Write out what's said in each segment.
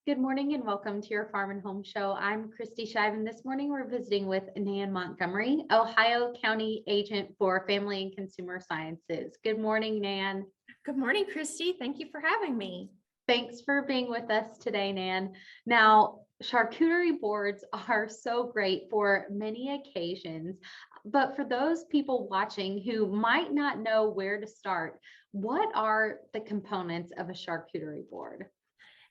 Good morning and welcome to your Farm and Home Show. I'm Kristi Shive, and this morning we're visiting with Nan Montgomery, Ohio County Agent for Family and Consumer Sciences. Good morning, Nan. Good morning, Kristi. Thank you for having me. Thanks for being with us today, Nan. Now, charcuterie boards are so great for many occasions, but for those people watching who might not know where to start, what are the components of a charcuterie board?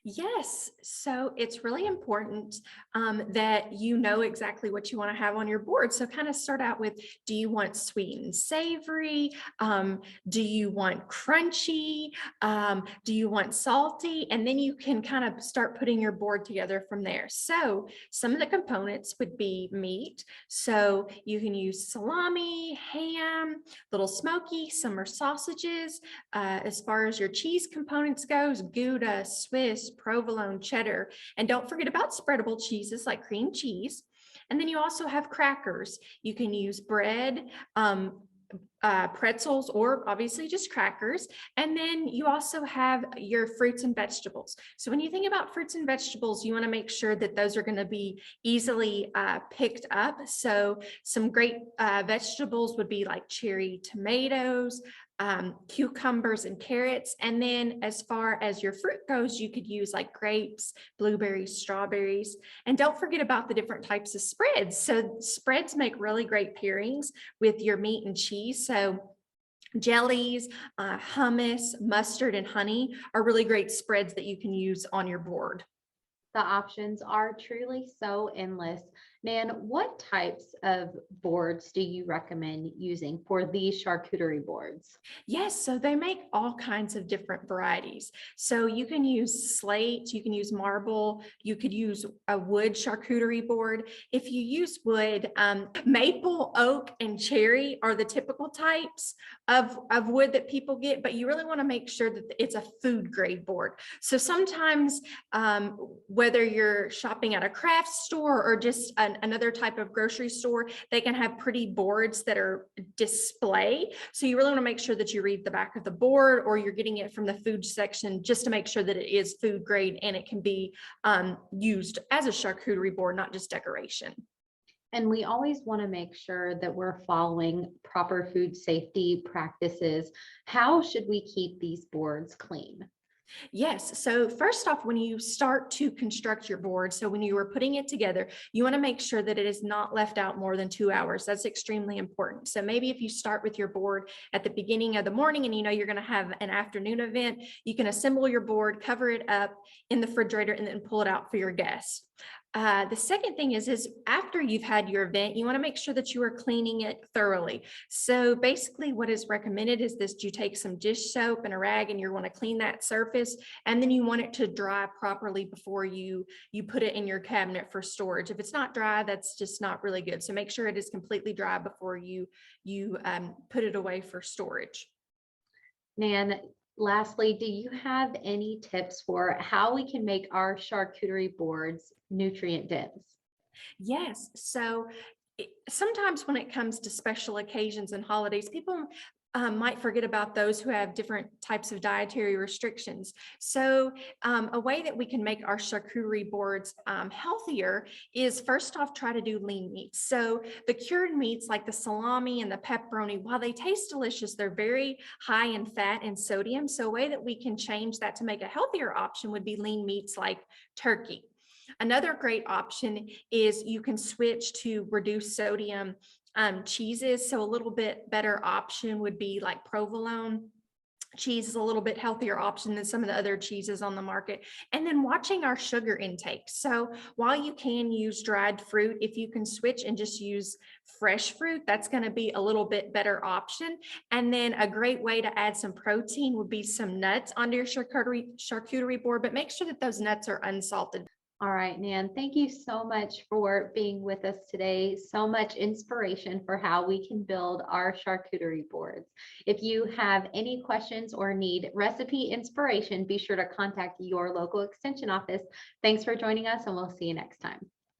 Yes, so it's really important that you know exactly what you want to have on your board. So kind of start out with, do you want sweet and savory? Do you want crunchy? Do you want salty? And then you can kind of start putting your board together from there. So some of the components would be meat. So you can use salami, ham, little smoky, some are sausages. As far as your cheese components goes, Gouda, Swiss, provolone, cheddar, and don't forget about spreadable cheeses like cream cheese. And then you also have crackers. You can use bread, pretzels, or obviously just crackers. And then you also have your fruits and vegetables. So when you think about fruits and vegetables, you want to make sure that those are going to be easily picked up. So some great vegetables would be like cherry tomatoes, cucumbers and carrots. And then as far as your fruit goes, you could use like grapes, blueberries, strawberries, and don't forget about the different types of spreads. So spreads make really great pairings with your meat and cheese. So jellies, hummus, mustard, and honey are really great spreads that you can use on your board. The options are truly so endless. Nan, what types of boards do you recommend using for these charcuterie boards? Yes, so they make all kinds of different varieties. So you can use slate, you can use marble, you could use a wood charcuterie board. If you use wood, maple, oak, and cherry are the typical types of wood that people get, but you really want to make sure that it's a food grade board. So sometimes whether you're shopping at a craft store or just another type of grocery store, they can have pretty boards that are display. So you really want to make sure that you read the back of the board, or you're getting it from the food section, just to make sure that it is food grade and it can be used as a charcuterie board, not just decoration. And we always want to make sure that we're following proper food safety practices. How should we keep these boards clean? Yes. So first off, when you start to construct your board, so when you are putting it together, you want to make sure that it is not left out more than 2 hours. That's extremely important. So maybe if you start with your board at the beginning of the morning and you know you're going to have an afternoon event, you can assemble your board, cover it up in the refrigerator, and then pull it out for your guests. The second thing is after you've had your event, you want to make sure that you are cleaning it thoroughly. So basically what is recommended is this: you take some dish soap and a rag and you want to clean that surface, and then you want it to dry properly before you put it in your cabinet for storage. If it's not dry, that's just not really good. So make sure it is completely dry before you put it away for storage. Nan, lastly, do you have any tips for how we can make our charcuterie boards nutrient dense? Yes. So sometimes when it comes to special occasions and holidays, people might forget about those who have different types of dietary restrictions. So a way that we can make our charcuterie boards healthier is, first off, try to do lean meats. So the cured meats like the salami and the pepperoni, while they taste delicious, they're very high in fat and sodium. So a way that we can change that to make a healthier option would be lean meats like turkey. Another great option is you can switch to reduced sodium cheeses. So a little bit better option would be like provolone. Cheese is a little bit healthier option than some of the other cheeses on the market. And then watching our sugar intake. So while you can use dried fruit, if you can switch and just use fresh fruit, that's going to be a little bit better option. And then a great way to add some protein would be some nuts onto your charcuterie board, but make sure that those nuts are unsalted. All right, Nan, thank you so much for being with us today. So much inspiration for how we can build our charcuterie boards. If you have any questions or need recipe inspiration, be sure to contact your local extension office. Thanks for joining us, and we'll see you next time.